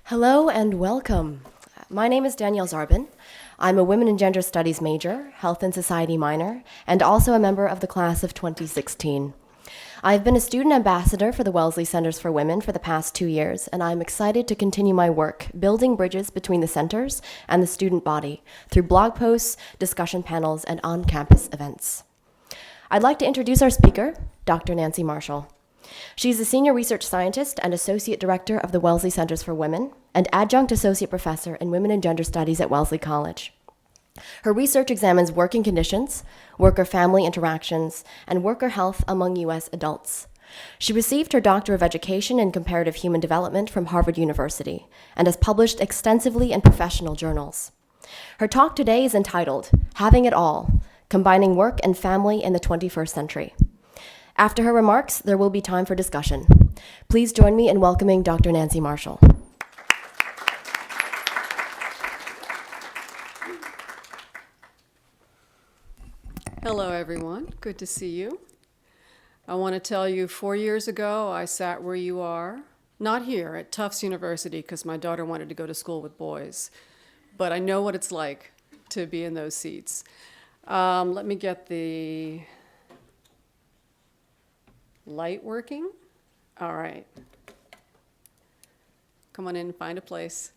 Hello and welcome. My name is Danielle Zarbin. I'm a Women and Gender Studies major, Health and Society minor, and also a member of the class of 2016. I've been a student ambassador for the Wellesley Centers for Women for the past 2 years, and I'm excited to continue my work building bridges between the centers and the student body through blog posts, discussion panels, and on-campus events. I'd like to introduce our speaker, Dr. Nancy Marshall. She's a senior research scientist and associate director of the Wellesley Centers for Women and adjunct associate professor in women and gender studies at Wellesley College. Her research examines working conditions, worker-family interactions, and worker health among U.S. adults. She received her Doctor of Education in Comparative Human Development from Harvard University and has published extensively in professional journals. Her talk today is entitled, Having It All, Combining Work and Family in the 21st Century. After her remarks, there will be time for discussion. Please join me in welcoming Dr. Nancy Marshall. Hello, everyone. Good to see you. I want to tell you, 4 years ago, I sat where you are, not here at Tufts University, because my daughter wanted to go to school with boys, but I know what it's like to be in those seats. Let me get the light working. All right. Come on in and find a place.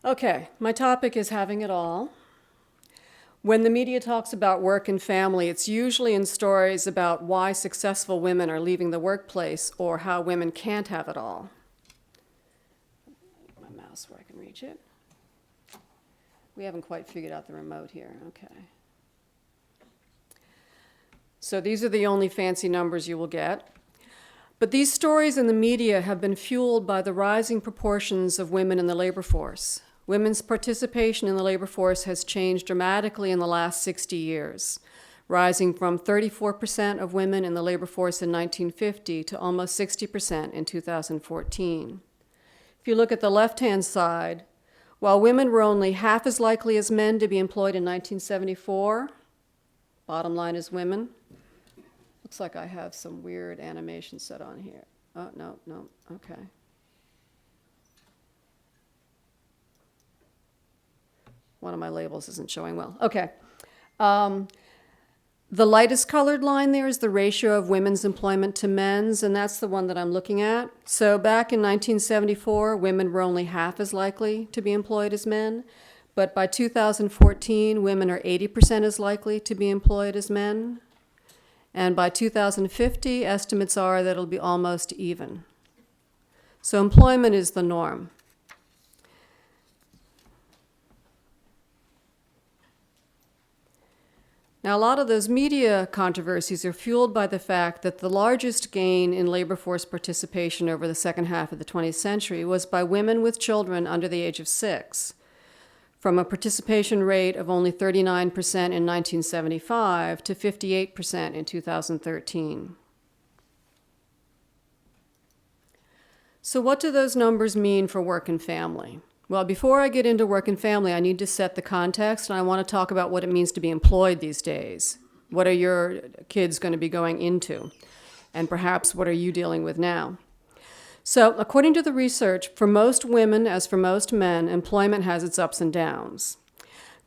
Okay, my topic is having it all. When the media talks about work and family, it's usually in stories about why successful women are leaving the workplace or how women can't have it all. My mouse where I can reach it. We haven't quite figured out the remote here. Okay. So these are the only fancy numbers you will get. But these stories in the media have been fueled by the rising proportions of women in the labor force. Women's participation in the labor force has changed dramatically in the last 60 years, rising from 34% of women in the labor force in 1950 to almost 60% in 2014. If you look at the left-hand side, while women were only half as likely as men to be employed in 1974, bottom line is women. Looks like I have some weird animation set on here. Oh, no, okay. One of my labels isn't showing well. Okay. The lightest colored line there is the ratio of women's employment to men's, and that's the one that I'm looking at. So back in 1974, women were only half as likely to be employed as men, but by 2014, women are 80% as likely to be employed as men. And by 2050, estimates are that it'll be almost even. So employment is the norm. Now, a lot of those media controversies are fueled by the fact that the largest gain in labor force participation over the second half of the 20th century was by women with children under the age of 6. From a participation rate of only 39% in 1975 to 58% in 2013. So what do those numbers mean for work and family? Well, before I get into work and family, I need to set the context, and I want to talk about what it means to be employed these days. What are your kids going to be going into? And perhaps what are you dealing with now? So, according to the research, for most women, as for most men, employment has its ups and downs.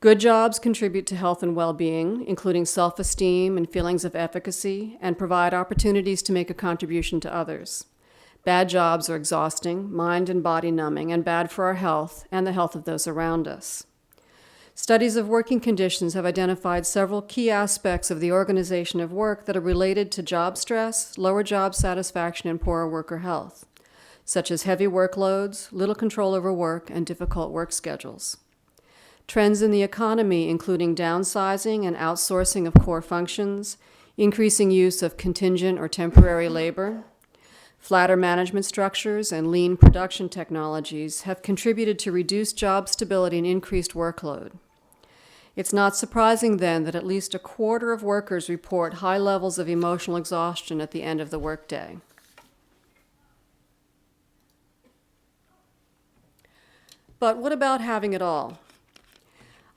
Good jobs contribute to health and well-being, including self-esteem and feelings of efficacy, and provide opportunities to make a contribution to others. Bad jobs are exhausting, mind and body numbing, and bad for our health and the health of those around us. Studies of working conditions have identified several key aspects of the organization of work that are related to job stress, lower job satisfaction, and poorer worker health, such as heavy workloads, little control over work, and difficult work schedules. Trends in the economy, including downsizing and outsourcing of core functions, increasing use of contingent or temporary labor, flatter management structures, and lean production technologies have contributed to reduced job stability and increased workload. It's not surprising then that at least a quarter of workers report high levels of emotional exhaustion at the end of the workday. But what about having it all?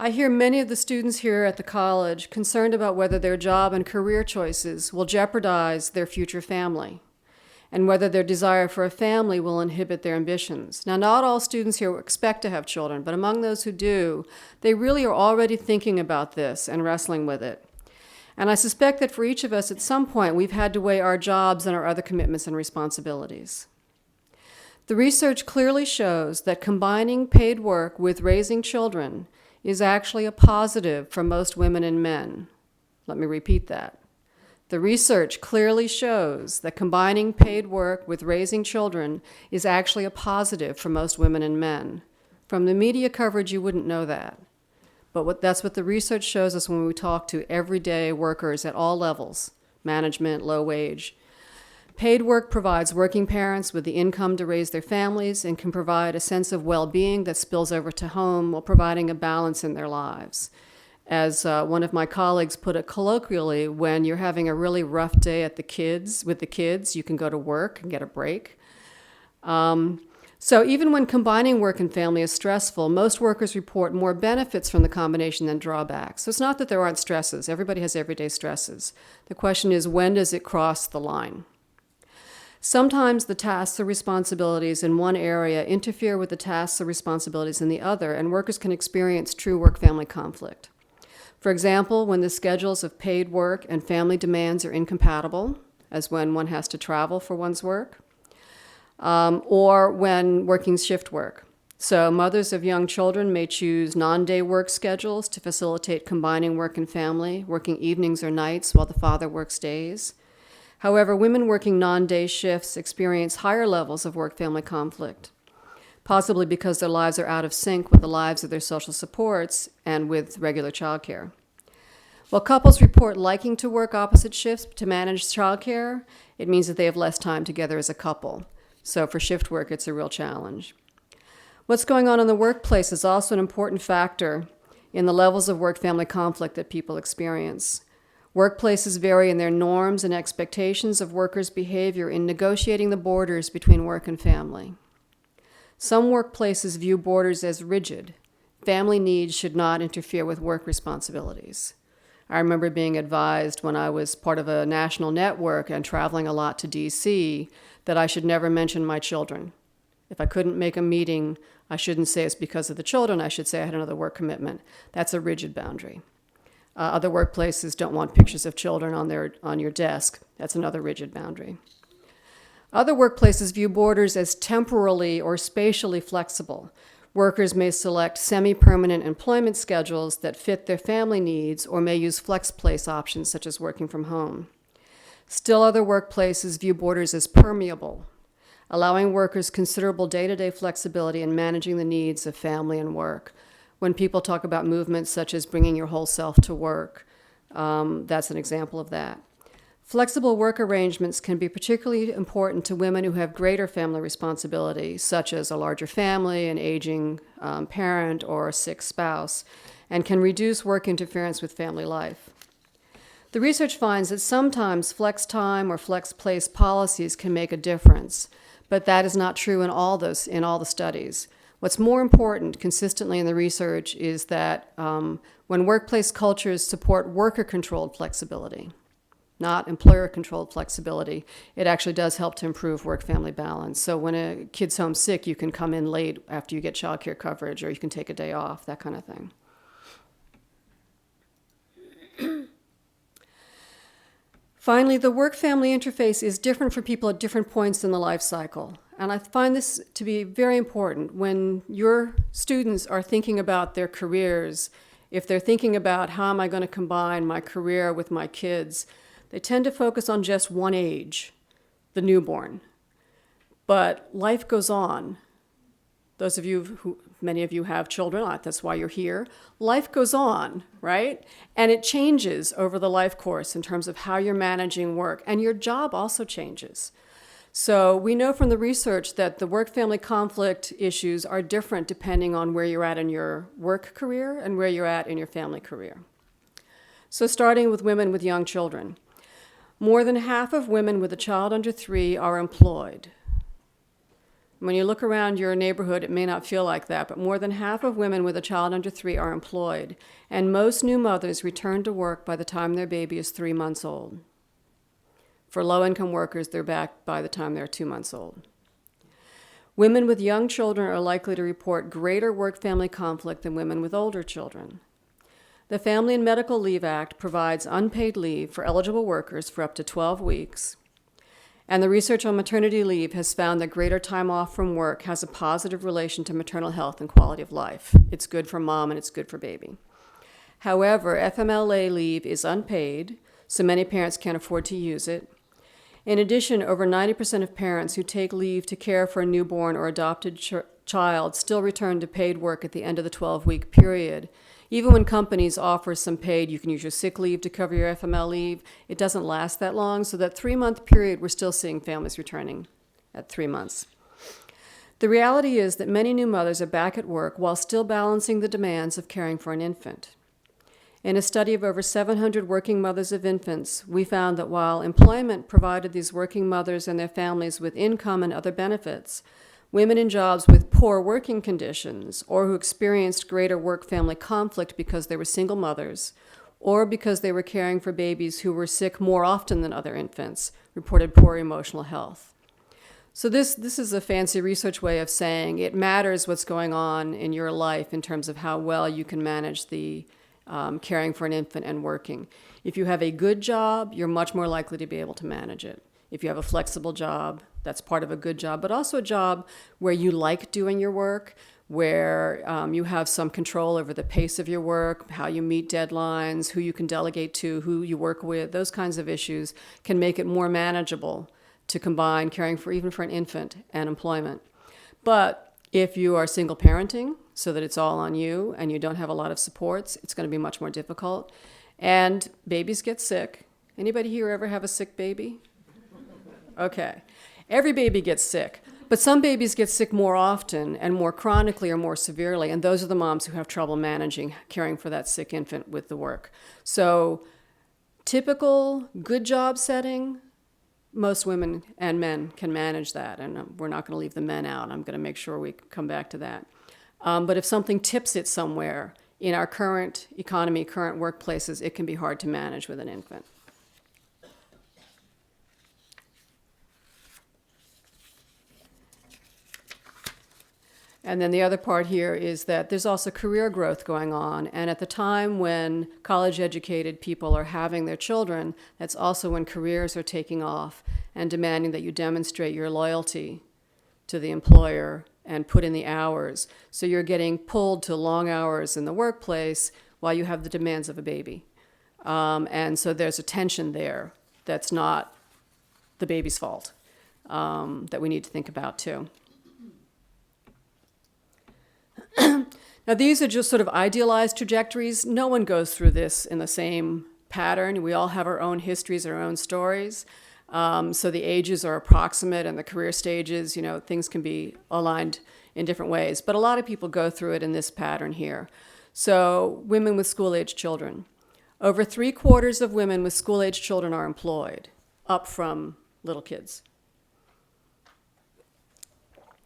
I hear many of the students here at the college concerned about whether their job and career choices will jeopardize their future family. and whether their desire for a family will inhibit their ambitions. Now, not all students here expect to have children, but among those who do, they really are already thinking about this and wrestling with it. And I suspect that for each of us, at some point, we've had to weigh our jobs and our other commitments and responsibilities. The research clearly shows that combining paid work with raising children is actually a positive for most women and men. Let me repeat that. The research clearly shows that combining paid work with raising children is actually a positive for most women and men. From the media coverage, you wouldn't know that. But that's what the research shows us when we talk to everyday workers at all levels, management, low wage. Paid work provides working parents with the income to raise their families and can provide a sense of well-being that spills over to home while providing a balance in their lives. As one of my colleagues put it colloquially, when you're having a really rough day with the kids, you can go to work and get a break. So even when combining work and family is stressful, most workers report more benefits from the combination than drawbacks. So it's not that there aren't stresses. Everybody has everyday stresses. The question is, when does it cross the line? Sometimes the tasks or responsibilities in one area interfere with the tasks or responsibilities in the other, and workers can experience true work-family conflict. For example, when the schedules of paid work and family demands are incompatible, as when one has to travel for one's work, or when working shift work. So mothers of young children may choose non-day work schedules to facilitate combining work and family, working evenings or nights while the father works days. However, women working non-day shifts experience higher levels of work-family conflict, possibly because their lives are out of sync with the lives of their social supports and with regular childcare. While couples report liking to work opposite shifts to manage childcare, it means that they have less time together as a couple. So for shift work, it's a real challenge. What's going on in the workplace is also an important factor in the levels of work-family conflict that people experience. Workplaces vary in their norms and expectations of workers' behavior in negotiating the borders between work and family. Some workplaces view borders as rigid. Family needs should not interfere with work responsibilities. I remember being advised when I was part of a national network and traveling a lot to DC that I should never mention my children. If I couldn't make a meeting, I shouldn't say it's because of the children. I should say I had another work commitment. That's a rigid boundary. Other workplaces don't want pictures of children on your desk. That's another rigid boundary. Other workplaces view borders as temporally or spatially flexible. Workers may select semi-permanent employment schedules that fit their family needs or may use flex place options such as working from home. Still, other workplaces view borders as permeable, allowing workers considerable day-to-day flexibility in managing the needs of family and work. When people talk about movements such as bringing your whole self to work, that's an example of that. Flexible work arrangements can be particularly important to women who have greater family responsibility, such as a larger family, an aging parent, or a sick spouse, and can reduce work interference with family life. The research finds that sometimes flex time or flex place policies can make a difference, but that is not true in all the studies. What's more important consistently in the research is that when workplace cultures support worker-controlled flexibility, not employer-controlled flexibility, it actually does help to improve work-family balance. So when a kid's home sick, you can come in late after you get childcare coverage, or you can take a day off, that kind of thing. Finally, the work-family interface is different for people at different points in the life cycle. And I find this to be very important. When your students are thinking about their careers, if they're thinking about how am I going to combine my career with my kids, they tend to focus on just one age, the newborn. But life goes on. Many of you have children, that's why you're here. Life goes on, right? And it changes over the life course in terms of how you're managing work, and your job also changes. So we know from the research that the work-family conflict issues are different depending on where you're at in your work career and where you're at in your family career. So starting with women with young children. More than half of women with a child under 3 are employed. When you look around your neighborhood, it may not feel like that, but more than half of women with a child under 3 are employed, and most new mothers return to work by the time their baby is 3 months old. For low-income workers, they're back by the time they're 2 months old. Women with young children are likely to report greater work-family conflict than women with older children. The Family and Medical Leave Act provides unpaid leave for eligible workers for up to 12 weeks. And the research on maternity leave has found that greater time off from work has a positive relation to maternal health and quality of life. It's good for mom and it's good for baby. However, FMLA leave is unpaid, so many parents can't afford to use it. In addition, over 90% of parents who take leave to care for a newborn or adopted child still return to paid work at the end of the 12-week period. Even when companies offer some paid, you can use your sick leave to cover your FML leave, it doesn't last that long, so that 3-month period, we're still seeing families returning at 3 months. The reality is that many new mothers are back at work while still balancing the demands of caring for an infant. In a study of over 700 working mothers of infants, we found that while employment provided these working mothers and their families with income and other benefits, women in jobs with poor working conditions or who experienced greater work-family conflict because they were single mothers or because they were caring for babies who were sick more often than other infants reported poor emotional health. So this is a fancy research way of saying it matters what's going on in your life in terms of how well you can manage the caring for an infant and working. If you have a good job, you're much more likely to be able to manage it. If you have a flexible job, that's part of a good job, but also a job where you like doing your work, where you have some control over the pace of your work, how you meet deadlines, who you can delegate to, who you work with, those kinds of issues can make it more manageable to combine caring for even for an infant and employment. But if you are single parenting, so that it's all on you and you don't have a lot of supports, it's going to be much more difficult. And babies get sick. Anybody here ever have a sick baby? Okay. Every baby gets sick, but some babies get sick more often and more chronically or more severely, and those are the moms who have trouble managing caring for that sick infant with the work. So typical good job setting, most women and men can manage that, and we're not going to leave the men out. I'm going to make sure we come back to that. But if something tips it somewhere in our current economy, current workplaces, it can be hard to manage with an infant. And then the other part here is that there's also career growth going on. And at the time when college-educated people are having their children, that's also when careers are taking off and demanding that you demonstrate your loyalty to the employer and put in the hours. So you're getting pulled to long hours in the workplace while you have the demands of a baby. And so there's a tension there that's not the baby's fault that we need to think about too. Now, these are just sort of idealized trajectories. No one goes through this in the same pattern. We all have our own histories, our own stories. So the ages are approximate and the career stages, things can be aligned in different ways. But a lot of people go through it in this pattern here. So women with school-age children. Over 3/4 of women with school-age children are employed, up from little kids.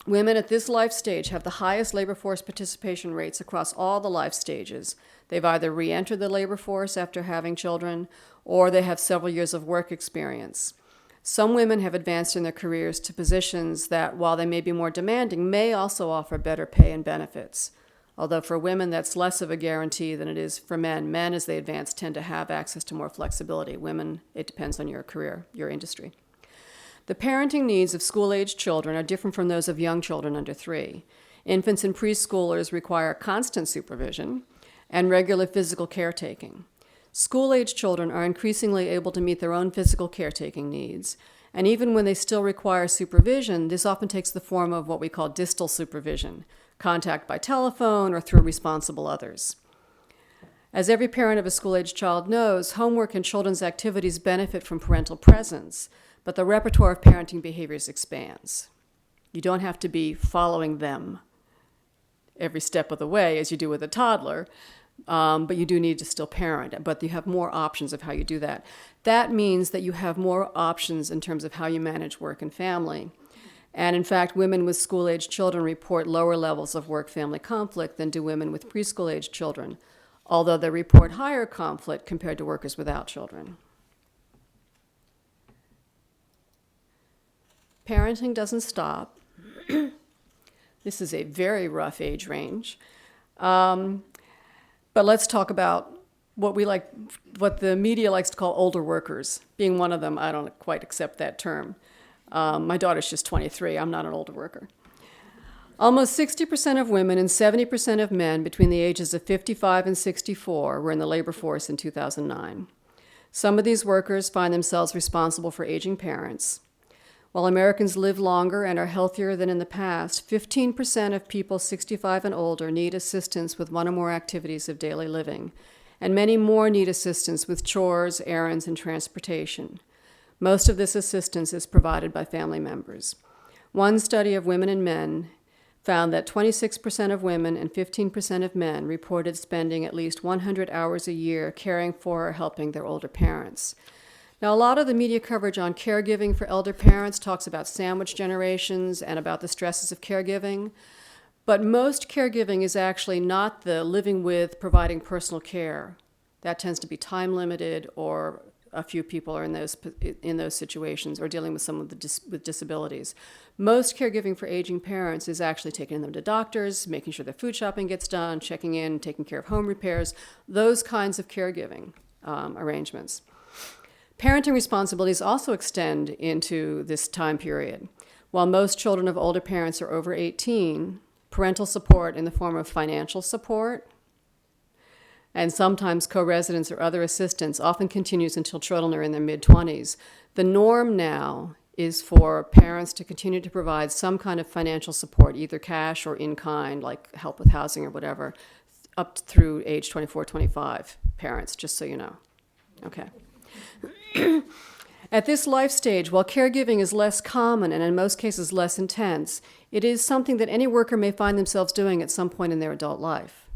Women at this life stage have the highest labor force participation rates across all the life stages. They've either re-entered the labor force after having children, or they have several years of work experience. Some women have advanced in their careers to positions that, while they may be more demanding, may also offer better pay and benefits. Although for women, that's less of a guarantee than it is for men. Men, as they advance, tend to have access to more flexibility. Women, it depends on your career, your industry. The parenting needs of school-aged children are different from those of young children under 3. Infants and preschoolers require constant supervision and regular physical caretaking. School-aged children are increasingly able to meet their own physical caretaking needs, and even when they still require supervision, this often takes the form of what we call distal supervision, contact by telephone or through responsible others. As every parent of a school-aged child knows, homework and children's activities benefit from parental presence, but the repertoire of parenting behaviors expands. You don't have to be following them every step of the way as you do with a toddler, but you do need to still parent, but you have more options of how you do that. That means that you have more options in terms of how you manage work and family. And in fact, women with school-aged children report lower levels of work-family conflict than do women with preschool-aged children, although they report higher conflict compared to workers without children. parenting doesn't stop. This is a very rough age range. But let's talk about what the media likes to call older workers. Being one of them, I don't quite accept that term. My daughter's just 23. I'm not an older worker. Almost 60% of women and 70% of men between the ages of 55 and 64 were in the labor force in 2009. Some of these workers find themselves responsible for aging parents. While Americans live longer and are healthier than in the past, 15% of people 65 and older need assistance with one or more activities of daily living, and many more need assistance with chores, errands, and transportation. Most of this assistance is provided by family members. One study of women and men found that 26% of women and 15% of men reported spending at least 100 hours a year caring for or helping their older parents. Now, a lot of the media coverage on caregiving for elder parents talks about sandwich generations and about the stresses of caregiving, but most caregiving is actually not the living with, providing personal care. That tends to be time limited, or a few people are in those situations, or dealing with someone with disabilities. Most caregiving for aging parents is actually taking them to doctors, making sure their food shopping gets done, checking in, taking care of home repairs, those kinds of caregiving arrangements. Parenting responsibilities also extend into this time period. While most children of older parents are over 18, parental support in the form of financial support and sometimes co-residence or other assistance often continues until children are in their mid-20s. The norm now is for parents to continue to provide some kind of financial support, either cash or in kind, like help with housing or whatever, up through age 24, 25 parents, just so you know. Okay. At this life stage, while caregiving is less common and in most cases less intense, it is something that any worker may find themselves doing at some point in their adult life.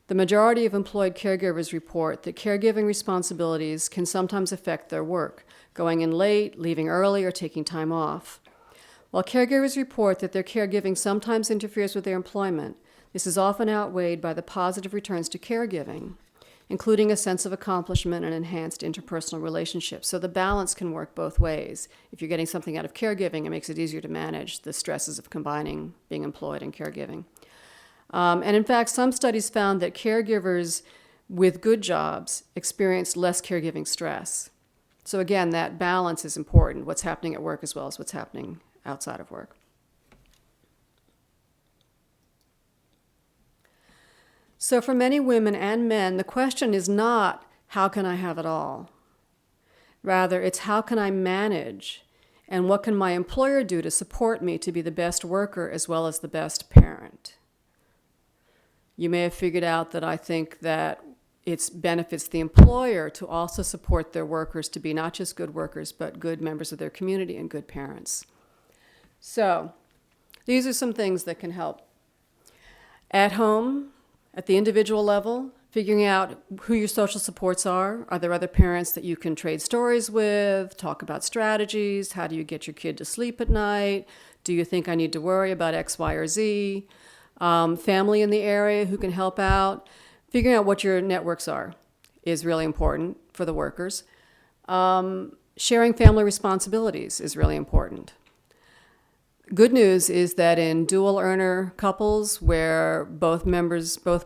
The majority of employed caregivers report that caregiving responsibilities can sometimes affect their work, going in late, leaving early, or taking time off. While caregivers report that their caregiving sometimes interferes with their employment, this is often outweighed by the positive returns to caregiving, including a sense of accomplishment and enhanced interpersonal relationships. So the balance can work both ways. If you're getting something out of caregiving, it makes it easier to manage the stresses of combining being employed and caregiving. And in fact, some studies found that caregivers with good jobs experience less caregiving stress. So again, that balance is important, what's happening at work as well as what's happening outside of work. So for many women and men, the question is not, how can I have it all? Rather, it's how can I manage, and what can my employer do to support me to be the best worker as well as the best parent? You may have figured out that I think that it benefits the employer to also support their workers to be not just good workers, but good members of their community and good parents. So these are some things that can help. At home, at the individual level, figuring out who your social supports are. Are there other parents that you can trade stories with, talk about strategies? How do you get your kid to sleep at night? Do you think I need to worry about X, Y, or Z? Family in the area who can help out. Figuring out what your networks are is really important for the workers. Sharing family responsibilities is really important. Good news is that in dual earner couples where both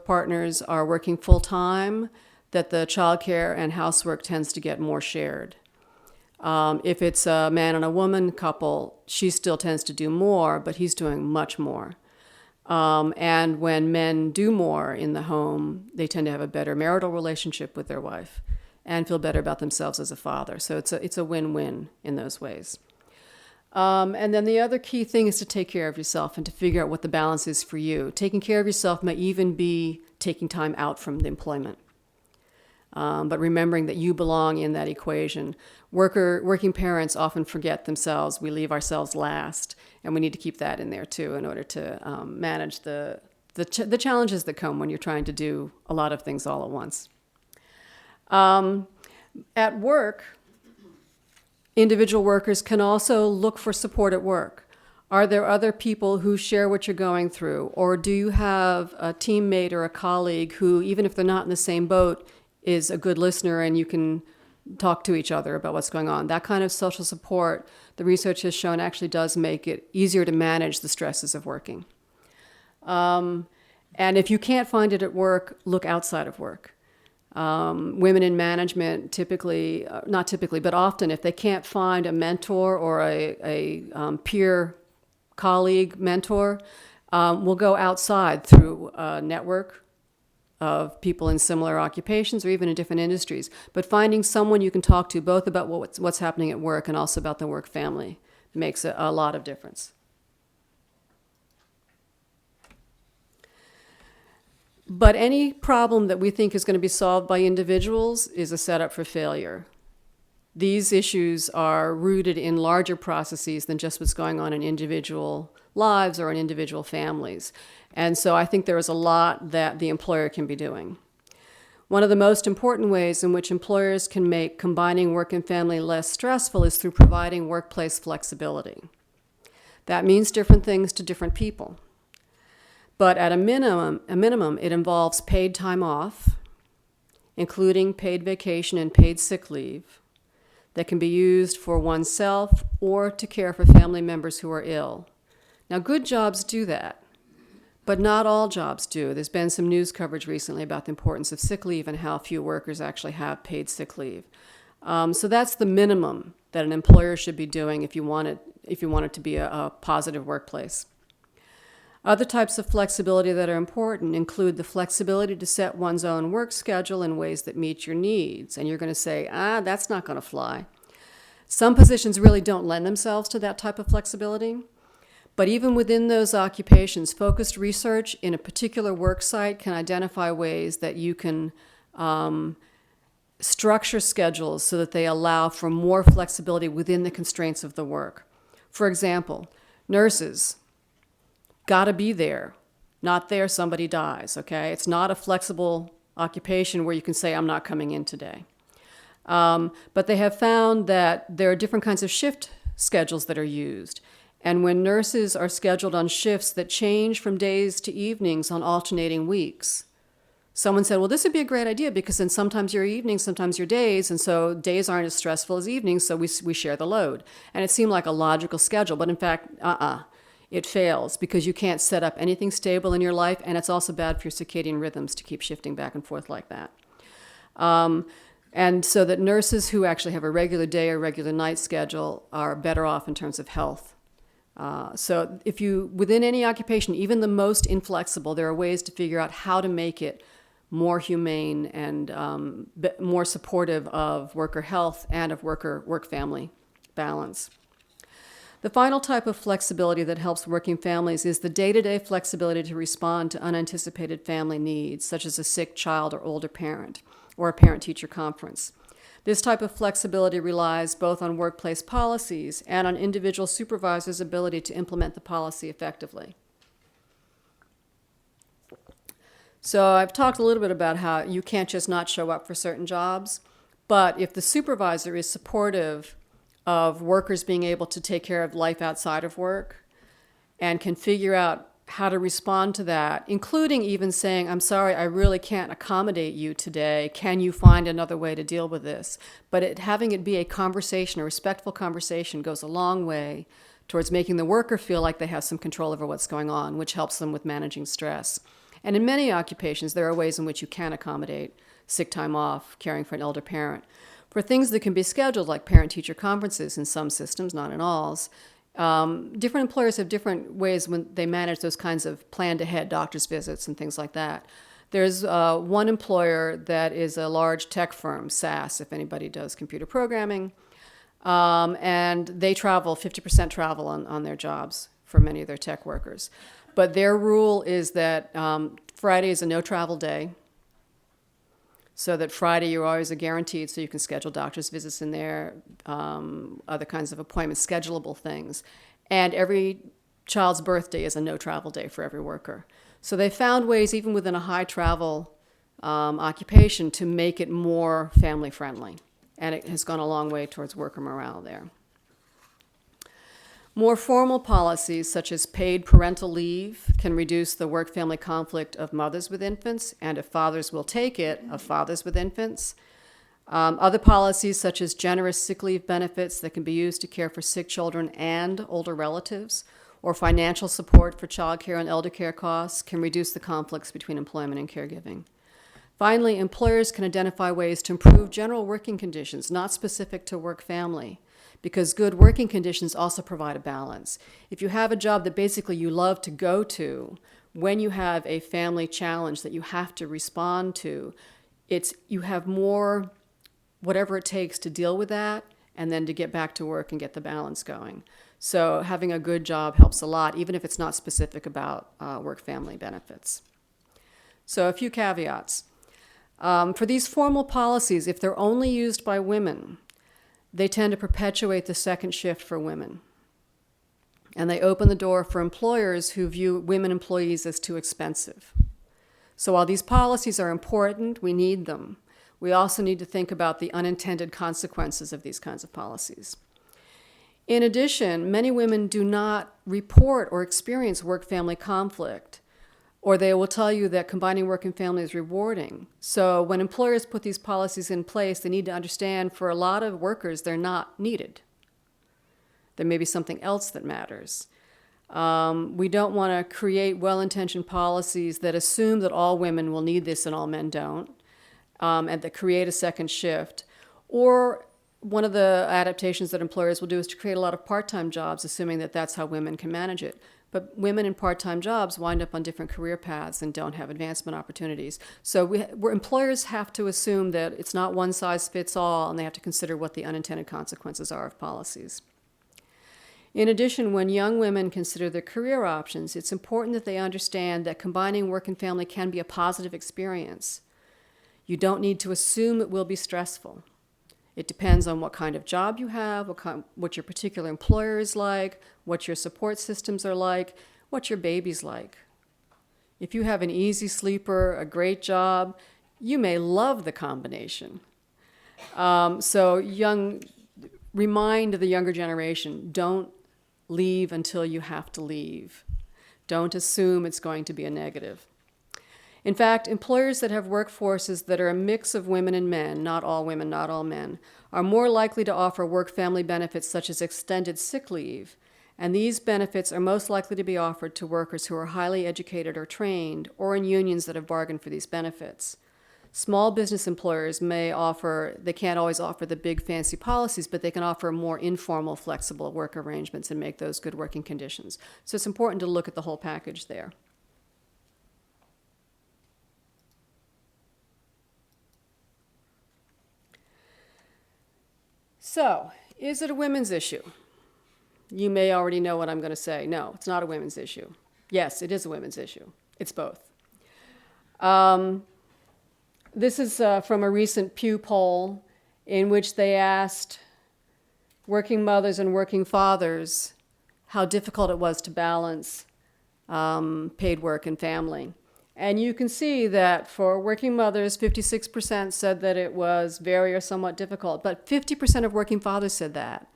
partners are working full time, that the childcare and housework tends to get more shared. If it's a man and a woman couple, she still tends to do more, but he's doing much more. And when men do more in the home, they tend to have a better marital relationship with their wife and feel better about themselves as a father. So it's a win-win in those ways. And then the other key thing is to take care of yourself and to figure out what the balance is for you. Taking care of yourself may even be taking time out from the employment. But remembering that you belong in that equation. Working parents often forget themselves. We leave ourselves last, and we need to keep that in there too in order to manage the challenges that come when you're trying to do a lot of things all at once. At work, individual workers can also look for support at work. Are there other people who share what you're going through? Or do you have a teammate or a colleague who, even if they're not in the same boat, is a good listener and you can talk to each other about what's going on. That kind of social support, the research has shown, actually does make it easier to manage the stresses of working. And if you can't find it at work, look outside of work. Women in management typically, not typically, but often, if they can't find a mentor or a peer colleague mentor, will go outside through a network of people in similar occupations or even in different industries. But finding someone you can talk to both about what's happening at work and also about the work family makes a lot of difference. But any problem that we think is going to be solved by individuals is a setup for failure. These issues are rooted in larger processes than just what's going on in individual lives or in individual families. And so I think there is a lot that the employer can be doing. One of the most important ways in which employers can make combining work and family less stressful is through providing workplace flexibility. That means different things to different people. But at a minimum, it involves paid time off, including paid vacation and paid sick leave, that can be used for oneself or to care for family members who are ill. Now, good jobs do that, but not all jobs do. There's been some news coverage recently about the importance of sick leave and how few workers actually have paid sick leave. So that's the minimum that an employer should be doing if you want it to be a positive workplace. Other types of flexibility that are important include the flexibility to set one's own work schedule in ways that meet your needs. And you're going to say, that's not going to fly. Some positions really don't lend themselves to that type of flexibility. But even within those occupations, focused research in a particular work site can identify ways that you can structure schedules so that they allow for more flexibility within the constraints of the work. For example, nurses got to be there. Not there, somebody dies, okay? It's not a flexible occupation where you can say, I'm not coming in today. But they have found that there are different kinds of shift schedules that are used. And when nurses are scheduled on shifts that change from days to evenings on alternating weeks, someone said, well, this would be a great idea because then sometimes your evenings, sometimes your days, and so days aren't as stressful as evenings, so we share the load. And it seemed like a logical schedule, but in fact, it fails because you can't set up anything stable in your life, and it's also bad for your circadian rhythms to keep shifting back and forth like that. And so that nurses who actually have a regular day or regular night schedule are better off in terms of health. So if you, within any occupation, even the most inflexible, there are ways to figure out how to make it more humane and more supportive of worker health and of work-family balance. The final type of flexibility that helps working families is the day-to-day flexibility to respond to unanticipated family needs, such as a sick child or older parent, or a parent-teacher conference. This type of flexibility relies both on workplace policies and on individual supervisors' ability to implement the policy effectively. So I've talked a little bit about how you can't just not show up for certain jobs, but if the supervisor is supportive of workers being able to take care of life outside of work and can figure out how to respond to that, including even saying, I'm sorry, I really can't accommodate you today. Can you find another way to deal with this? But having it be a conversation, a respectful conversation, goes a long way towards making the worker feel like they have some control over what's going on, which helps them with managing stress. And in many occupations, there are ways in which you can accommodate sick time off, caring for an elder parent. For things that can be scheduled, like parent-teacher conferences in some systems, not in all's, different employers have different ways when they manage those kinds of planned-ahead doctor's visits and things like that. There's one employer that is a large tech firm, SAS, if anybody does computer programming, and they travel, 50% travel on their jobs for many of their tech workers. But their rule is that Friday is a no-travel day, so that Friday you're always guaranteed, so you can schedule doctor's visits in there, other kinds of appointments, schedulable things. And every child's birthday is a no-travel day for every worker. So they found ways, even within a high-travel occupation, to make it more family-friendly. And it has gone a long way towards worker morale there. More formal policies, such as paid parental leave, can reduce the work-family conflict of mothers with infants, and if fathers will take it, of fathers with infants. Other policies, such as generous sick leave benefits that can be used to care for sick children and older relatives, or financial support for childcare and elder care costs, can reduce the conflicts between employment and caregiving. Finally, employers can identify ways to improve general working conditions, not specific to work-family, because good working conditions also provide a balance. If you have a job that basically you love to go to, when you have a family challenge that you have to respond to, you have more whatever it takes to deal with that and then to get back to work and get the balance going. So having a good job helps a lot, even if it's not specific about work-family benefits. So a few caveats. For these formal policies, if they're only used by women, they tend to perpetuate the second shift for women. And they open the door for employers who view women employees as too expensive. So while these policies are important, we need them, we also need to think about the unintended consequences of these kinds of policies. In addition, many women do not report or experience work-family conflict, or they will tell you that combining work and family is rewarding. So when employers put these policies in place, they need to understand for a lot of workers, they're not needed. There may be something else that matters. We don't want to create well-intentioned policies that assume that all women will need this and all men don't, and that create a second shift. Or one of the adaptations that employers will do is to create a lot of part-time jobs, assuming that that's how women can manage it. But women in part-time jobs wind up on different career paths and don't have advancement opportunities. So employers have to assume that it's not one size fits all, and they have to consider what the unintended consequences are of policies. In addition, when young women consider their career options, it's important that they understand that combining work and family can be a positive experience. You don't need to assume it will be stressful. It depends on what kind of job you have, what your particular employer is like, what your support systems are like, what your baby's like. If you have an easy sleeper, a great job, you may love the combination. Remind the younger generation, don't leave until you have to leave. Don't assume it's going to be a negative. In fact, employers that have workforces that are a mix of women and men, not all women, not all men, are more likely to offer work-family benefits such as extended sick leave, and these benefits are most likely to be offered to workers who are highly educated or trained, or in unions that have bargained for these benefits. Small business employers they can't always offer the big fancy policies, but they can offer more informal, flexible work arrangements and make those good working conditions. So it's important to look at the whole package there. So, is it a women's issue? You may already know what I'm going to say. No, it's not a women's issue. Yes, it is a women's issue. It's both. This is from a recent Pew poll in which they asked working mothers and working fathers how difficult it was to balance paid work and family. And you can see that for working mothers, 56% said that it was very or somewhat difficult, but 50% of working fathers said that.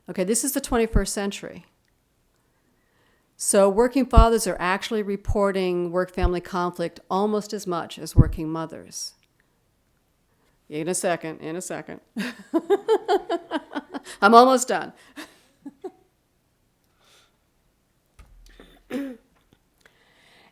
Okay, this is the 21st century. So working fathers are actually reporting work-family conflict almost as much as working mothers. In a second. I'm almost done.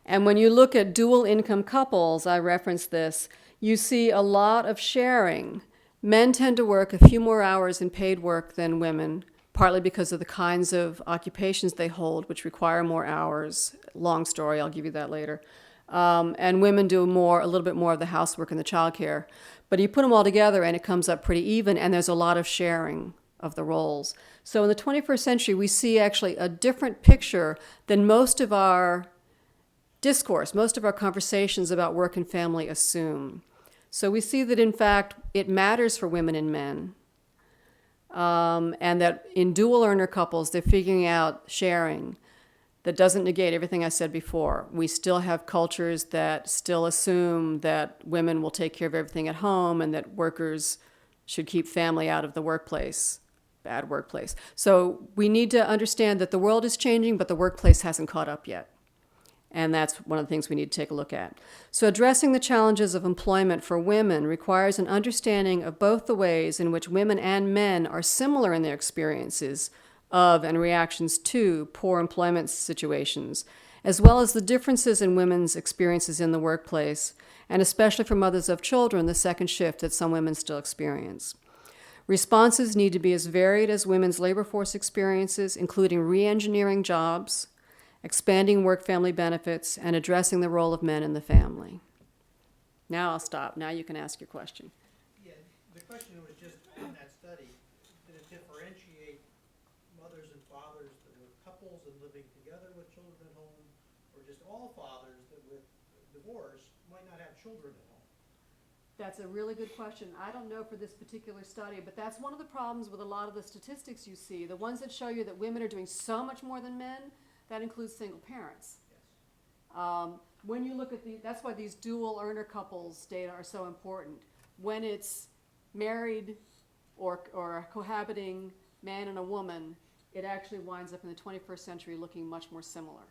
And when you look at dual income couples, I referenced this, you see a lot of sharing. Men tend to work a few more hours in paid work than women, partly because of the kinds of occupations they hold, which require more hours. Long story, I'll give you that later. And women do a little bit more of the housework and the childcare. But you put them all together and it comes up pretty even, and there's a lot of sharing of the roles. So in the 21st century, we see actually a different picture than most of our discourse, most of our conversations about work and family assume. So we see that, in fact, it matters for women and men, and that in dual earner couples, they're figuring out sharing. That doesn't negate everything I said before. We still have cultures that still assume that women will take care of everything at home and that workers should keep family out of the workplace. Bad workplace. So we need to understand that the world is changing, but the workplace hasn't caught up yet. And that's one of the things we need to take a look at. So addressing the challenges of employment for women requires an understanding of both the ways in which women and men are similar in their experiences of and reactions to poor employment situations, as well as the differences in women's experiences in the workplace, and especially for mothers of children, the second shift that some women still experience. Responses need to be as varied as women's labor force experiences, including re-engineering jobs, expanding work-family benefits, and addressing the role of men in the family. Now I'll stop. Now you can ask your question. Yeah, the question was just on that study, did it differentiate mothers and fathers that were couples and living together with children at home, or just all fathers that with divorce might not have children at home? That's a really good question. I don't know for this particular study, but that's one of the problems with a lot of the statistics you see. The ones that show you that women are doing so much more than men, that includes single parents. Yes. When you look at that's why these dual earner couples data are so important. When it's married or a cohabiting man and a woman, it actually winds up in the 21st century looking much more similar.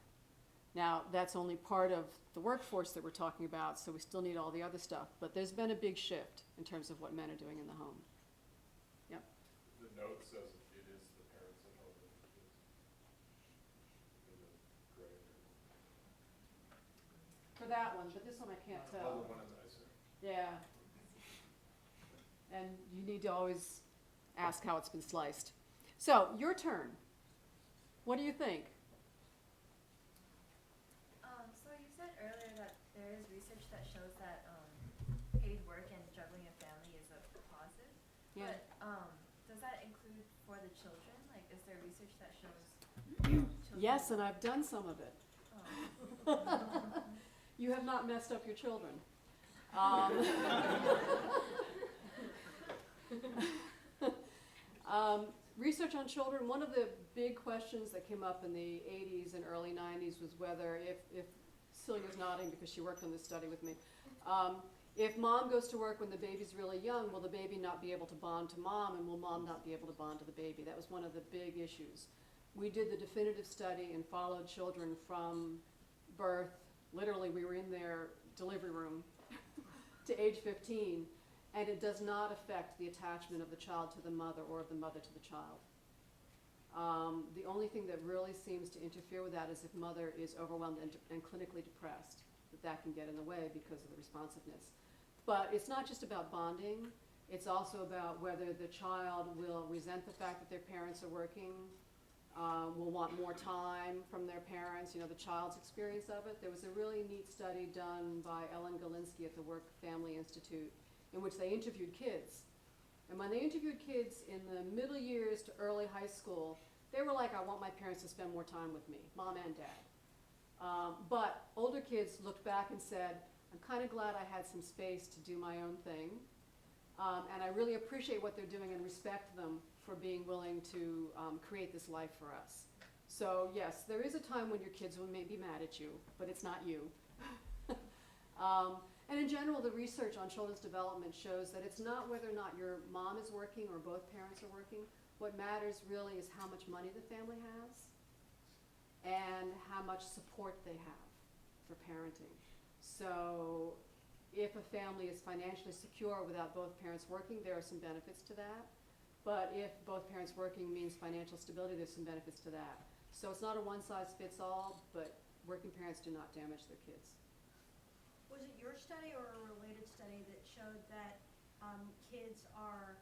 Now, that's only part of the workforce that we're talking about, so we still need all the other stuff. But there's been a big shift in terms of what men are doing in the home. Yep. The note says it is the parents at home with the kids. In the gray area. For that one, but this one I can't Oh, tell. the one on the I see. Yeah. And you need to always ask how it's been sliced. So, your turn. What do you think? So you said earlier that there is research that shows that paid work and juggling a family is a positive. Yeah. But does that include for the children? Like, is there research that shows children? Yes, and I've done some of it. Oh. You have not messed up your children. Research on children, one of the big questions that came up in the 80s and early 90s was whether, if Celia's nodding because she worked on this study with me, if mom goes to work when the baby's really young, will the baby not be able to bond to mom, and will mom not be able to bond to the baby? That was one of the big issues. We did the definitive study and followed children from birth, literally we were in their delivery room, to age 15, and it does not affect the attachment of the child to the mother or of the mother to the child. The only thing that really seems to interfere with that is if mother is overwhelmed and clinically depressed, that can get in the way because of the responsiveness. But it's not just about bonding, it's also about whether the child will resent the fact that their parents are working, will want more time from their parents, you know, the child's experience of it. There was a really neat study done by Ellen Galinsky at the WorkFamily Institute in which they interviewed kids. And when they interviewed kids in the middle years to early high school, they were like, I want my parents to spend more time with me, mom and dad. But older kids looked back and said, I'm kind of glad I had some space to do my own thing. And I really appreciate what they're doing and respect them for being willing to create this life for us. So yes, there is a time when your kids will maybe be mad at you, but it's not you. And in general, the research on children's development shows that it's not whether or not your mom is working or both parents are working. What matters really is how much money the family has and how much support they have for parenting. So if a family is financially secure without both parents working, there are some benefits to that. But if both parents working means financial stability, there's some benefits to that. So it's not a one-size-fits-all, but working parents do not damage their kids. Was it your study or a related study that showed that kids are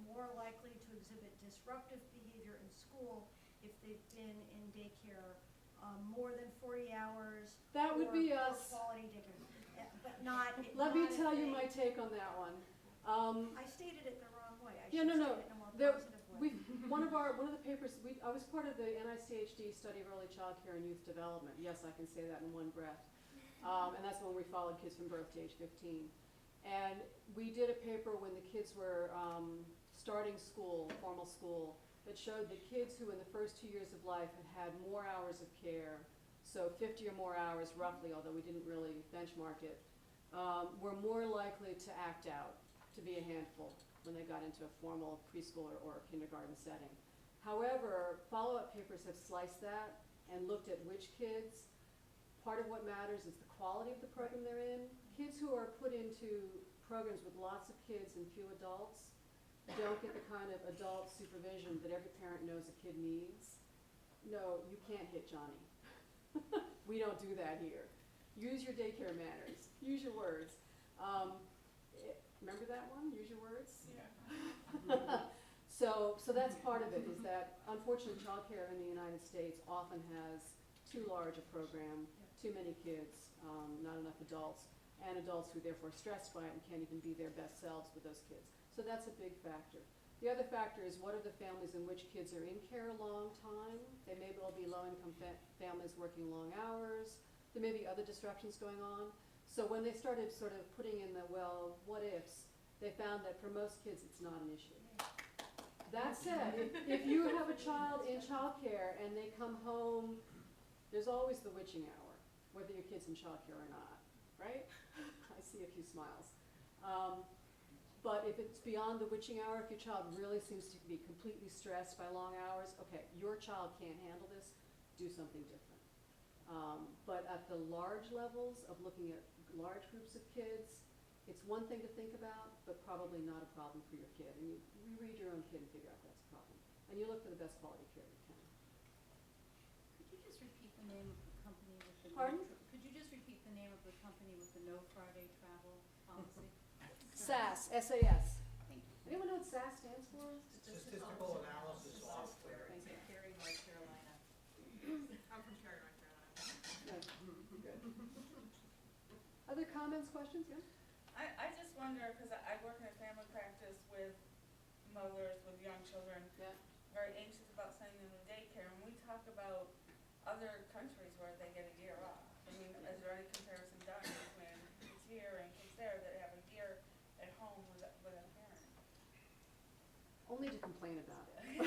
more likely to exhibit disruptive behavior in school if they've been in daycare more than 40 hours? That would be us. Quality daycare, but not. Let me tell you my take on that one. I stated it the wrong way. I Yeah, should no. state it in a more There, positive way. one of the papers, I was part of the NICHD study of early child care and youth development. Yes, I can say that in one breath. And that's when we followed kids from birth to age 15. And we did a paper when the kids were starting school, formal school, that showed that kids who in the first 2 years of life had more hours of care, so 50 or more hours roughly, although we didn't really benchmark it, were more likely to act out, to be a handful when they got into a formal preschool or kindergarten setting. However, follow-up papers have sliced that and looked at which kids part of what matters is the quality of the program they're in. Kids who are put into programs with lots of kids and few adults don't get the kind of adult supervision that every parent knows a kid needs. No, you can't hit Johnny. We don't do that here. Use your daycare manners. Use your words. Remember that one? Use your words? Yeah. So that's part of it, is that unfortunately childcare in the United States often has too large a program, too many kids, not enough adults, and adults who therefore are stressed by it and can't even be their best selves with those kids. So that's a big factor. The other factor is what are the families in which kids are in care a long time? They may well be low-income families working long hours. There may be other disruptions going on. So when they started sort of putting in the, well, what ifs, they found that for most kids it's not an issue. That said, if you have a child in childcare and they come home, there's always the witching hour, whether your kid's in childcare or not, right? I see a few smiles. But if it's beyond the witching hour, if your child really seems to be completely stressed by long hours, okay, your child can't handle this, do something different. But at the large levels of looking at large groups of kids, it's one thing to think about, but probably not a problem for your kid. And you read your own kid and figure out that's a problem. And you look for the best quality care you can. Could you just repeat the name of the company with the Pardon? Could you just repeat the name of the company with the no Friday travel policy? SAS, S-A-S. Thank you. Anyone know what SAS stands for? Statistical analysis software. Thank you. Cary, North Carolina. I'm from Cary, North Carolina. Good. Other comments, questions? Yeah? I just wonder, because I work in a family practice with mothers with young children, Yeah. very anxious about sending them to daycare, and we talk about other countries where they get a year off. I mean, is there any comparison done between kids here and kids there that have a year at home with a parent? Only to complain about it.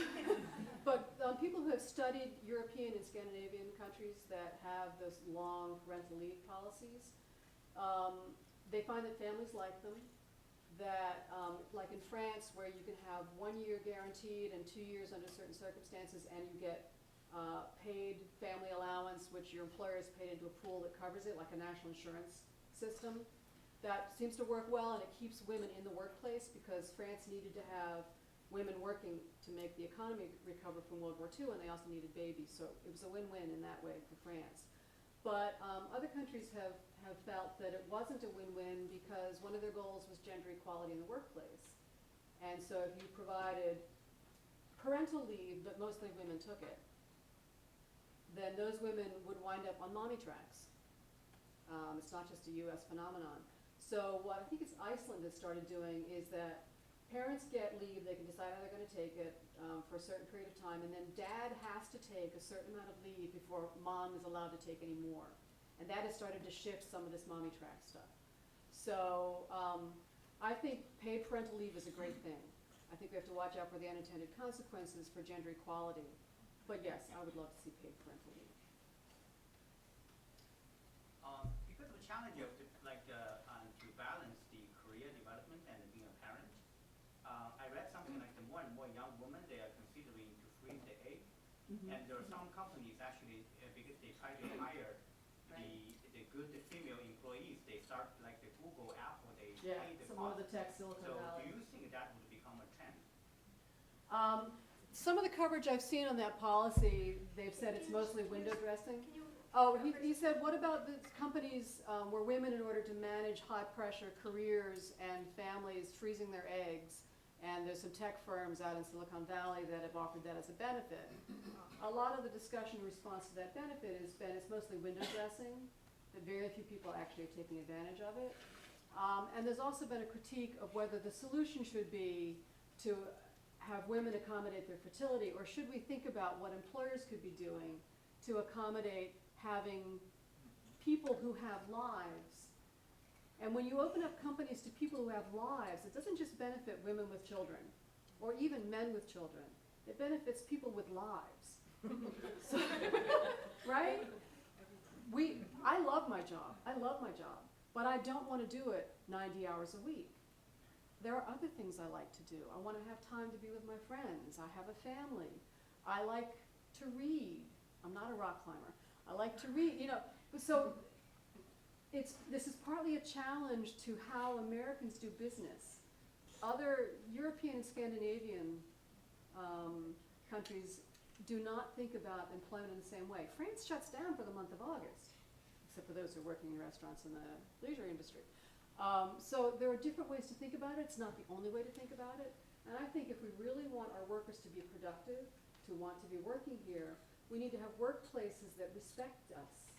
But people who have studied European and Scandinavian countries that have those long parental leave policies, they find that families like them, that like in France where you can have 1 year guaranteed and 2 years under certain circumstances, and you get paid family allowance, which your employer has paid into a pool that covers it, like a national insurance system. That seems to work well, and it keeps women in the workplace, because France needed to have women working to make the economy recover from World War II, and they also needed babies, so it was a win-win in that way for France. But other countries have felt that it wasn't a win-win, because one of their goals was gender equality in the workplace. And so if you provided parental leave, but mostly women took it, then those women would wind up on mommy tracks. It's not just a US phenomenon. So what I think it's Iceland has started doing is that parents get leave, they can decide how they're going to take it for a certain period of time, and then dad has to take a certain amount of leave before mom is allowed to take any more. And that has started to shift some of this mommy track stuff. So I think paid parental leave is a great thing. I think we have to watch out for the unintended consequences for gender equality. But yes, I would love to see paid parental leave. Because of the challenge of to balance the career development and being a parent, I read something like the more and more young women, they are considering to freeze the egg. Mm-hmm. And there are some companies actually, because they try to hire the good female employees, they start like the Google, Apple, they pay the some cost. of the tech Silicon So Valley. do you think that would become a trend? Some of the coverage I've seen on that policy, they've said it's mostly window dressing. Can you? Oh, he said, what about the companies where women, in order to manage high-pressure careers and families, freezing their eggs? And there's some tech firms out in Silicon Valley that have offered that as a benefit. A lot of the discussion in response to that benefit has been it's mostly window dressing, that very few people actually are taking advantage of it. And there's also been a critique of whether the solution should be to have women accommodate their fertility, or should we think about what employers could be doing to accommodate having people who have lives. And when you open up companies to people who have lives, it doesn't just benefit women with children, or even men with children. It benefits people with lives. So, right? I love my job. I love my job. But I don't want to do it 90 hours a week. There are other things I like to do. I want to have time to be with my friends. I have a family. I like to read. I'm not a rock climber. I like to read. You know, But so, this is partly a challenge to how Americans do business. Other European and Scandinavian countries do not think about employment in the same way. France shuts down for the month of August, except for those who are working in restaurants and the leisure industry. So there are different ways to think about it. It's not the only way to think about it. And I think if we really want our workers to be productive, to want to be working here, we need to have workplaces that respect us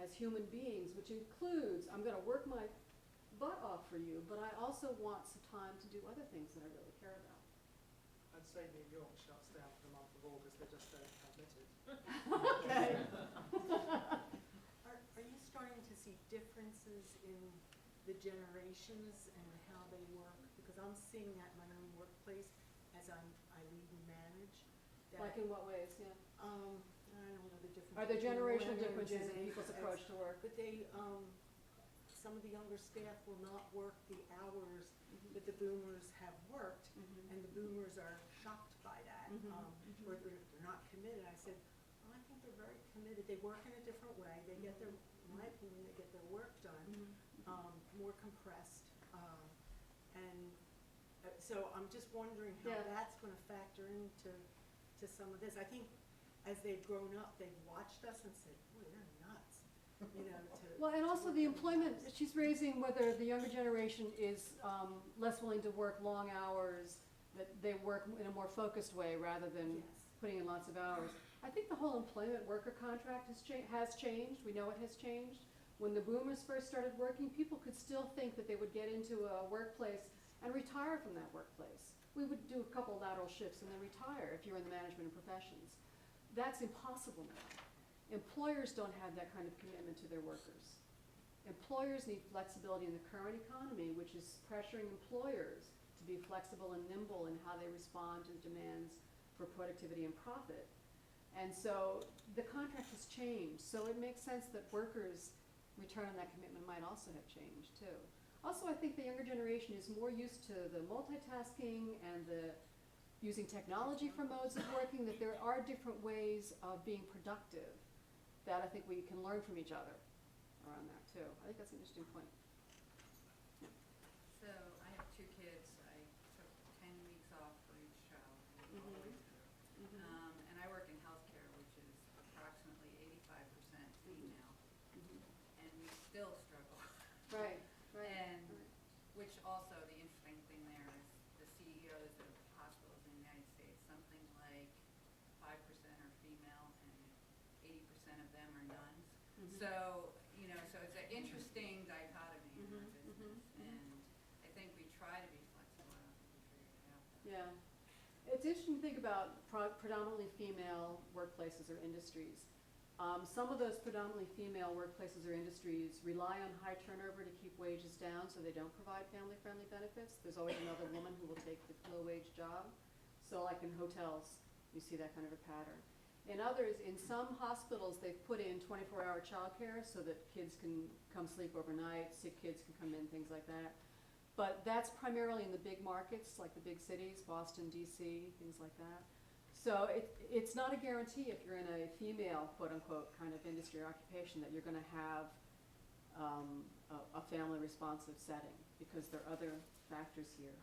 as human beings, which includes, I'm going to work my butt off for you, but I also want some time to do other things that I really care about. I'd say New York shuts down for the month of August, they just don't admit it. Okay. Are you starting to see differences in the generations and how they work? Because I'm seeing that in my own workplace as I lead and manage. Like in what ways, yeah? I don't know the difference. Are there between generational millennial and differences Gen in X, people's approach to work? But they, some of the younger staff will not work the hours that the boomers have worked, and the boomers are shocked by that, or they're not committed. I said, well, I think they're very committed. They work in a different way. They get their, in my opinion, they get their work done, more compressed, and so I'm just wondering how Yeah. that's going to factor into some of this. I think as they've grown up, they've watched us and said, boy, they're nuts, you know. Well, and to also work the in employment, house. she's raising whether the younger generation is less willing to work long hours, that they work in a more focused way rather than Yes. putting in lots of hours. I think the whole employment worker contract has changed. We know it has changed. When the boomers first started working, people could still think that they would get into a workplace and retire from that workplace. We would do a couple lateral shifts and then retire if you're in the management and professions. That's impossible now. Employers don't have that kind of commitment to their workers. Employers need flexibility in the current economy, which is pressuring employers to be flexible and nimble in how they respond to demands for productivity and profit. And so the contract has changed, so it makes sense that workers' return on that commitment might also have changed too. Also, I think the younger generation is more used to the multitasking and the using technology for modes of working, that there are different ways of being productive that I think we can learn from each other around that too. I think that's an interesting point. Yeah. So I have 2 kids. I took 10 weeks off for each child all the way through. And I work in healthcare, which is approximately 85% female. And we still struggle. Right, right. And which also, the interesting thing there is the CEOs of hospitals in the United States, something like 5% are female and 80% of them are nuns. So, you know, so it's an interesting dichotomy in our business. And I think we try to be flexible. I don't think we figured it out. Yeah. It's interesting to think about predominantly female workplaces or industries. Some of those predominantly female workplaces or industries rely on high turnover to keep wages down, so they don't provide family-friendly benefits. There's always another woman who will take the low-wage job. So like in hotels, you see that kind of a pattern. In others, in some hospitals, they've put in 24-hour childcare so that kids can come sleep overnight, sick kids can come in, things like that. But that's primarily in the big markets, like the big cities, Boston, DC, things like that. So it's not a guarantee if you're in a female, quote-unquote, kind of industry or occupation that you're going to have a family-responsive setting, because there are other factors here.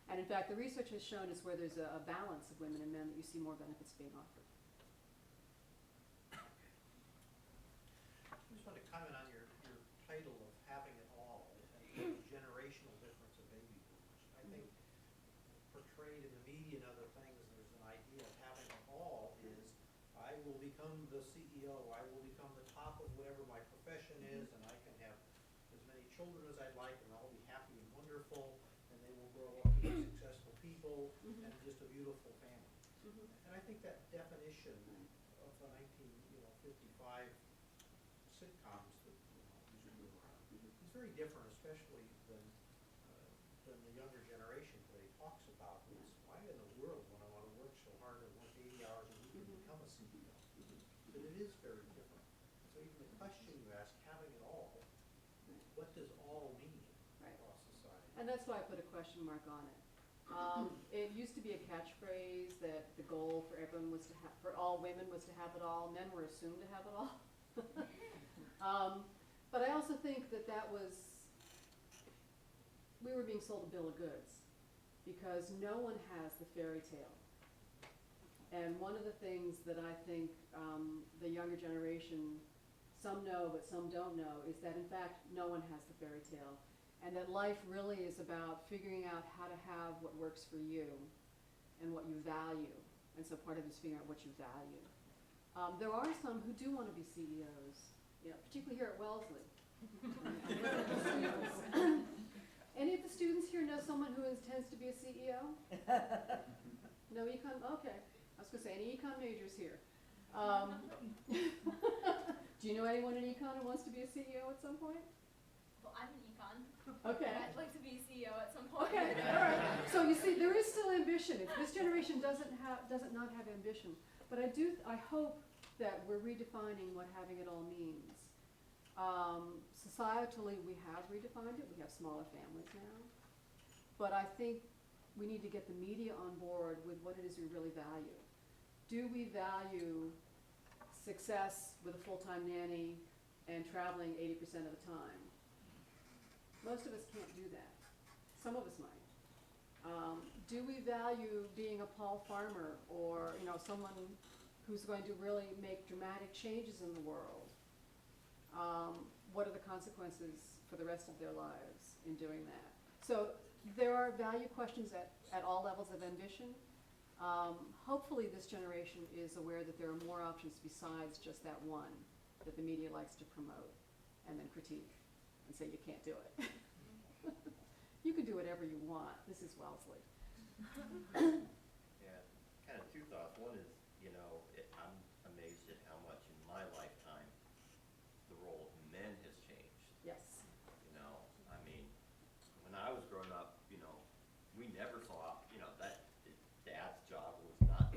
And in fact, the research has shown is where there's a balance of women and men that you see more benefits being offered. I just want to comment on your title of having it all, and the generational difference of baby boomers. I think portrayed in the media and other things, there's an idea of having it all is, I will become the CEO, I will become the top of whatever my profession is, and I can have as many children as I'd like, and they'll all be happy and wonderful, and they will grow up to be successful people, and just a beautiful family. And I think that definition of the 1955 sitcoms that used to go around is very different, especially than the younger generation today talks about. Is why in the world would I want to work so hard and work 80 hours a week and become a CEO? But it is very different. So even the question you ask, having it all, what does all mean across society? And that's why I put a question mark on it. It used to be a catchphrase that the goal for everyone was to have, for all women was to have it all. Men were assumed to have it all. But I also think that we were being sold a bill of goods, because no one has the fairy tale. And one of the things that I think the younger generation, some know but some don't know, is that in fact no one has the fairy tale, and that life really is about figuring out how to have what works for you and what you value. And so part of it is figuring out what you value. There are some who do want to be CEOs, particularly here at Wellesley. Any of the students here know someone who intends to be a CEO? No econ? Okay. I was going to say, any econ majors here? Do you know anyone in econ who wants to be a CEO at some point? Well, I'm an econ. Okay. And I'd like to be CEO at some point. Okay, all right. So you see, there is still ambition. This generation doesn't not have ambition. But I hope that we're redefining what having it all means. Societally, we have redefined it. We have smaller families now. But I think we need to get the media on board with what it is we really value. Do we value success with a full-time nanny and traveling 80% of the time? Most of us can't do that. Some of us might. Do we value being a Paul Farmer, or someone who's going to really make dramatic changes in the world? What are the consequences for the rest of their lives in doing that? So there are value questions at all levels of ambition. Hopefully this generation is aware that there are more options besides just that one that the media likes to promote and then critique and say you can't do it. You can do whatever you want. This is Wellesley. Yeah, kind of two thoughts. One is, I'm amazed at how much in my lifetime the role of men has changed. Yes. I mean, when I was growing up, we never saw, that dad's job was not,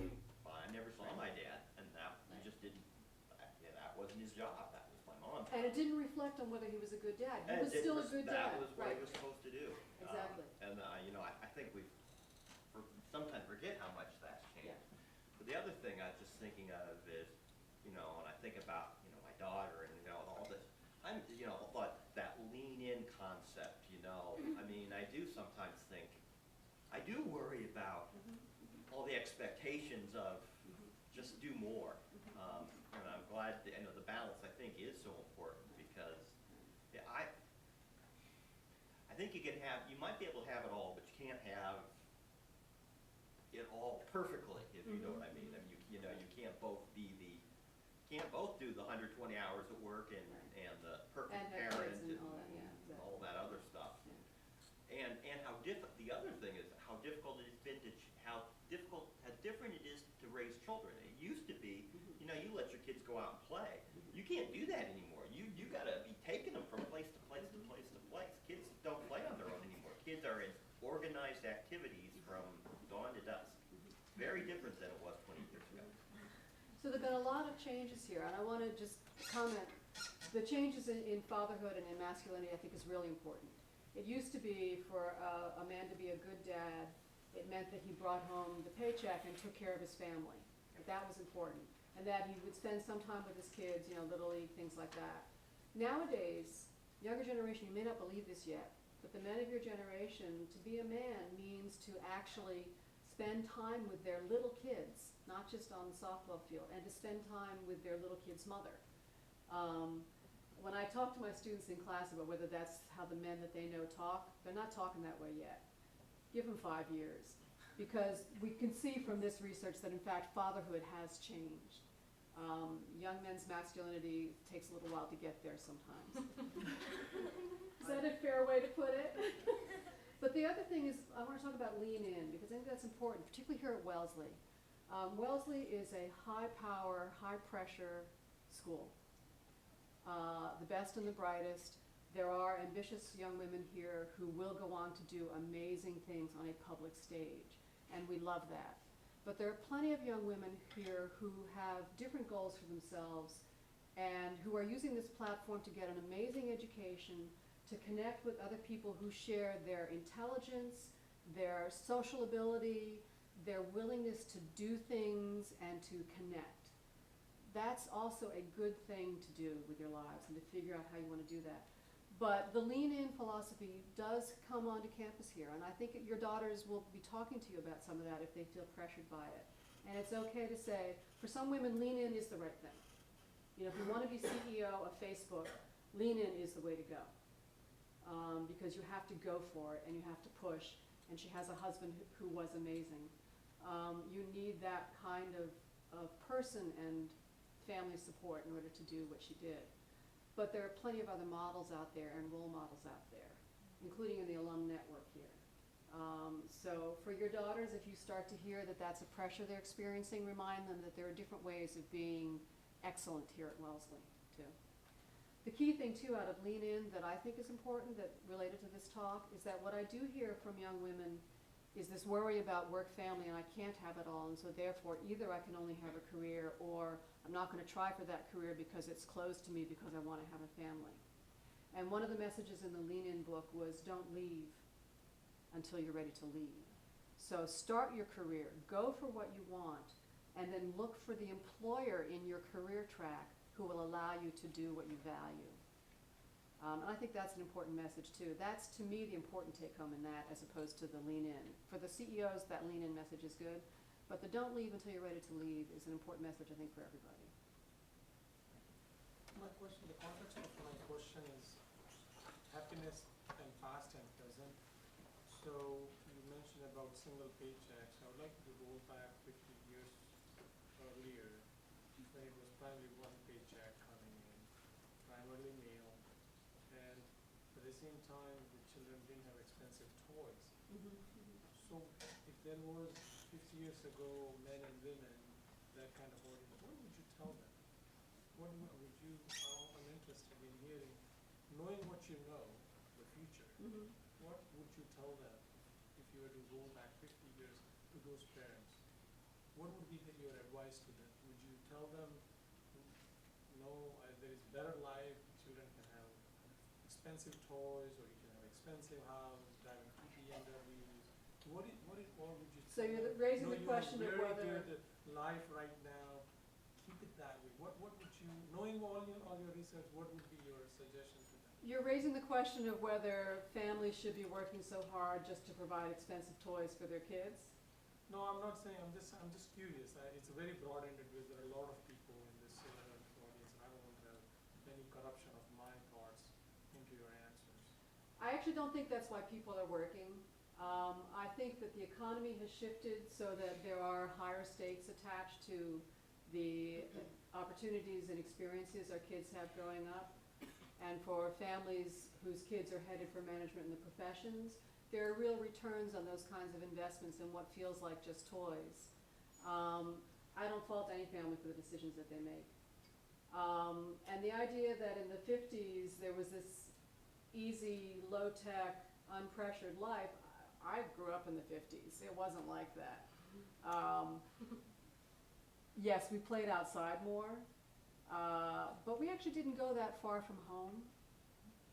well, I never saw my dad, and that we just didn't, that wasn't his job. That was my mom's job. And it didn't reflect on whether he was a good dad. He was still a good dad. That was what right. he was supposed to do. Exactly. I think we sometimes forget how much that's changed. Yeah. But the other thing I was just thinking of is, and I think about, my daughter and, all this, but that lean in concept, I mean, I do sometimes think, I do worry about all the expectations of just do more. And I'm glad, the balance I think is so important, because I think you might be able to have it all, but you can't have it all perfectly, if you know what I mean. I mean, you can't both do the 120 hours at work and the perfect And have parent kids and all that, yeah, exactly. all that other stuff. Yeah. And the other thing is how difficult it has been how different it is to raise children. It used to be, you let your kids go out and play. You can't do that anymore. You gotta be taking them from place to place to place to place. Kids don't play on their own anymore. Kids are in organized activities from dawn to dusk. Very different than it was 20 years ago. So there have been a lot of changes here, and I want to just comment. The changes in fatherhood and in masculinity, I think, is really important. It used to be for a man to be a good dad, it meant that he brought home the paycheck and took care of his family. That was important. And that he would spend some time with his kids, Little League, things like that. Nowadays, younger generation, you may not believe this yet, but the men of your generation, to be a man means to actually spend time with their little kids, not just on the softball field, and to spend time with their little kid's mother. When I talk to my students in class about whether that's how the men that they know talk, they're not talking that way yet. Give them 5 years, because we can see from this research that in fact fatherhood has changed. Young men's masculinity takes a little while to get there sometimes. Is that a fair way to put it? But the other thing is, I want to talk about lean in, because I think that's important, particularly here at Wellesley. Wellesley is a high-power, high-pressure school. The best and the brightest. There are ambitious young women here who will go on to do amazing things on a public stage, and we love that. But there are plenty of young women here who have different goals for themselves and who are using this platform to get an amazing education, to connect with other people who share their intelligence, their social ability, their willingness to do things and to connect. that's also a good thing to do with your lives and to figure out how you want to do that. But the lean-in philosophy does come onto campus here, and I think your daughters will be talking to you about some of that if they feel pressured by it. And it's okay to say, for some women, lean-in is the right thing. You know, if you want to be CEO of Facebook, lean-in is the way to go. Because you have to go for it and you have to push. And she has a husband who was amazing. You need that kind of person and family support in order to do what she did. But there are plenty of other models out there and role models out there, including in the alum network here. So for your daughters, if you start to hear that that's a pressure they're experiencing, remind them that there are different ways of being excellent here at Wellesley, too. The key thing, too, out of Lean In that I think is important, that related to this talk, is that what I do hear from young women is this worry about work, family, and I can't have it all, and so therefore either I can only have a career or I'm not going to try for that career because it's closed to me because I want to have a family. And one of the messages in the Lean In book was don't leave until you're ready to leave. So start your career, go for what you want, and then look for the employer in your career track who will allow you to do what you value. And I think that's an important message too. That's, to me, the important take-home in that as opposed to the lean-in. For the CEOs, that lean-in message is good, but the don't leave until you're ready to leave is an important message, I think, for everybody. My question, the context of my question is happiness and past and present. So you mentioned about single paychecks. I would like to go back 50 years earlier when it was primarily one paycheck coming in, primarily male, and at the same time the children didn't have expensive toys. So if there was 50 years ago men and women, that kind of audience, what would you tell them? What would you, I'm interested in hearing, knowing what you know, the future, what would you tell them if you were to go back 50 years to those parents? What would be your advice to them? Would you tell them, no, there is better life, children can have expensive toys, or you can have expensive house, driving BMWs? What would you So tell you're them? raising the You question have of very whether... good life right now, keep it that way. What would you, knowing all your research, what would be your suggestion to them? You're raising the question of whether families should be working so hard just to provide expensive toys for their kids? No, I'm not saying, I'm just curious. It's a very broad-ended because there are a lot of people in this audience, and I don't want to have any corruption of my thoughts into your answers. I actually don't think that's why people are working. I think that the economy has shifted so that there are higher stakes attached to the opportunities and experiences our kids have growing up. And for families whose kids are headed for management in the professions, there are real returns on those kinds of investments in what feels like just toys. I don't fault any family for the decisions that they make. And the idea that in the 50s there was this easy, low-tech, unpressured life, I grew up in the 50s. It wasn't like that. Yes, we played outside more, but we actually didn't go that far from home.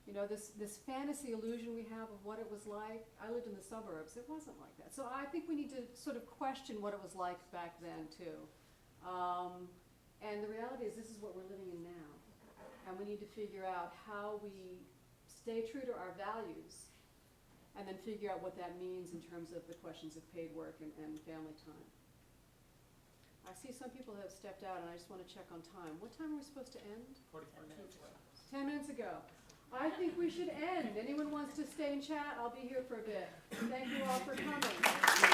You know, this fantasy illusion we have of what it was like. I lived in the suburbs. It wasn't like that. So I think we need to sort of question what it was like back then, too. And the reality is this is what we're living in now. And we need to figure out how we stay true to our values and then figure out what that means in terms of the questions of paid work and family time. I see some people have stepped out, and I just want to check on time. What time are we supposed to end? 45 minutes. 10 minutes ago. I think we should end. Anyone wants to stay and chat? I'll be here for a bit. Thank you all for coming.